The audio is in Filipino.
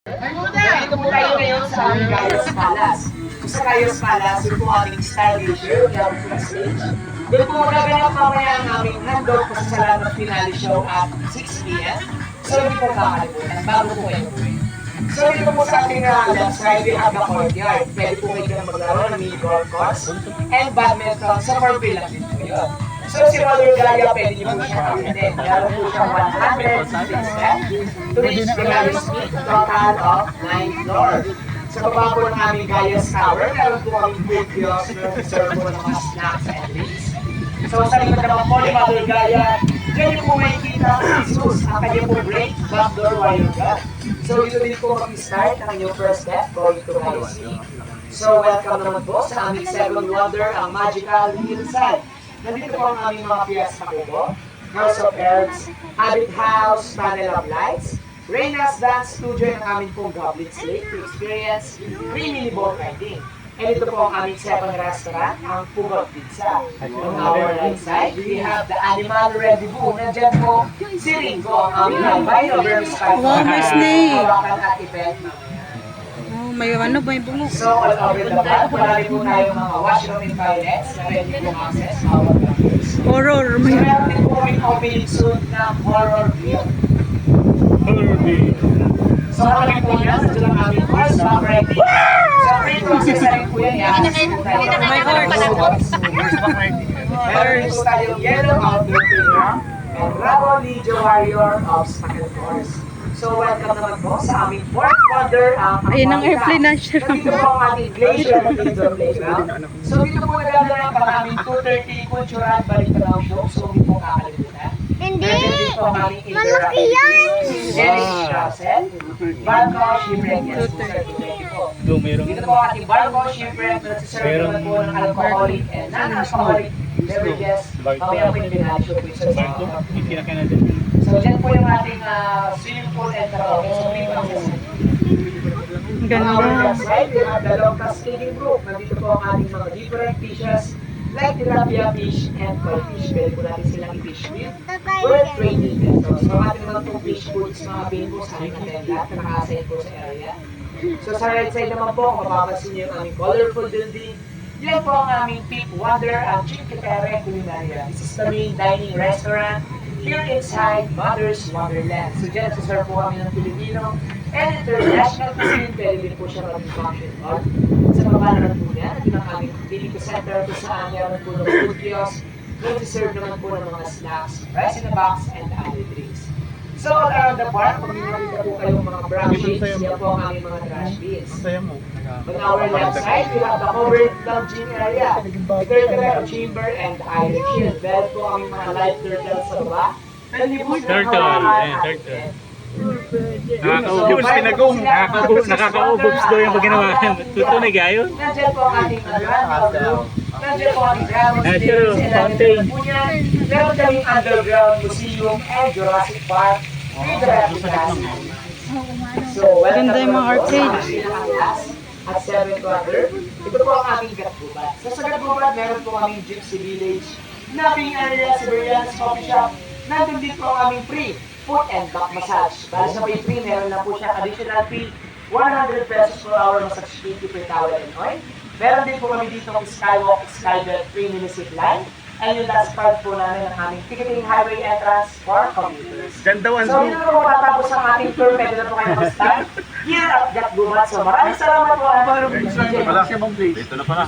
Dito po tayo ngayon sa aming Gaius Palace. Sa Gaius Palace, yun po aming style leisure, yung po stage. Doon po magaganap mamaya ang aming handog pasasalamat finale show at 6 p.m. So hindi po kakalimutan, bago po kayo uwi. So dito po sa ating left side, we have the courtyard. Pwede po kayo maglaro ng mini golf course and badminton sa Marville lang din po yun. So si Mother Gaia, pwede niyo po siya kapitin. Meron po siya 106 steps to reach the Gaius Peak, total of 9 floors. Sa baba po ng aming Gaius Tower, meron po kaming food kiosk na serve po ng mga snacks and drinks. So sa likod naman po ni Mother Gaia, dyan niyo po makikita ang Jesus, ang kanyang po break backdoor wire gun. So dito din po mag-start ang inyong first step going to Gaius Peak. So welcome naman po sa aming second wonder, ang magical hillside. Nandito po ang aming mga fiesta kubo, House of Herbs, Habit House, Panel of Lights, Reyna's Dance Studio ng aming pong Goblet Slate to experience free mini boat riding. And ito po ang aming second restaurant, ang Pugot Pizza. On our right side, we have the Animal Rendezvous. Nandiyan po si Ringo, ang aming albino versus Wow, may snake. hawakan at event. Oh, may ano, may bungo. So, all over the back, marami po tayong mga washroom and toilets na pwede po access, bawat members. Horror. So, May... meron din po kaming opening soon na horror film. So, marami po yan, sa lang aming horseback riding. So, free to access na rin po yan. Meron din po tayong yellow outdoor playground and Bravo Ninja Warrior obstacle course. So, welcome naman po sa aming fourth wonder, ang Ayun ang airplane na siya. Dito po ang ating glacier indoor playground. So, dito po nagaganap ang aming 2:30 cultural balik-tanaw show. So, hindi po kakalimutan. Hindi! Dito po ang aming Malaki yan! Jenny Strassen, Barco Shipwreck, yes po sir, 2:30 po. Dito po ang ating Barco Shipwreck na nagsiserve naman po ng alcoholic and non-alcoholic beverages. Mamaya po yung binali show po yung sir. So, dyan po yung ating swimming pool and karaoke. So, free po access. On our Ganda. left side, we have the Longcast Skating Group. Nandito po ang ating mga different fishes like tilapia fish and koi fish. Pwede po natin silang i-fish with worth training. So, ating mga pong fish foods, mga bimbo sa aming attendant na nakasign po sa area. So, sa right side naman po, mapapansin niyo yung aming colorful building. Yan po ang aming Peak Wonder at Cinque Terre Culinaria. This is the main dining restaurant here inside Mother's Wonderland. So dyan, serve po kami ng Filipino and international cuisine. Pwede din po siya kaming function hall. Sa baba naman po niya, nandun ang aming Filipino Center kung saan meron po ng food kiosk. Nag-serve naman po ng mga snacks, rice in a box, and other drinks. So all around the park, pag nakita po kayong mga brown sheets, yan po ang aming mga trash bins. On our left side, we have the covered lounging area, the turtle chamber, and the iron shield. Meron po kami mga live turtles sa baba. Pwede po silang hawakan at event. Nakakaubos, pinagong. Nakakaubos daw yung ginawa. Tutunay gayon. Nandiyan po ang ating underground room. Nandiyan po ang ating ground Sure, stairs. fountain. Meron kaming underground museum and Jurassic Park with the replica. So, Ganda yung mga arcades. At 7th wonder, ito po ang aming Gatgubat. So sa Gatgubat, meron po kaming Gypsy Village, napping area, Siberian's coffee shop. Nandun din po ang aming free foot and back massage. Bali sa may free, meron na po siya additional fee, 100 pesos per hour massage 80 per towel and oil. Meron din po kami dito ng Skywalk, Skybelt, free mini zip line. And yung last part po namin ng aming ticketing highway entrance for commuters. Gandawan. So, yun na po matatapos ang ating tour. Pwede na po kayo mag-start here at Gatgubat. So, maraming salamat po. Dito na pala.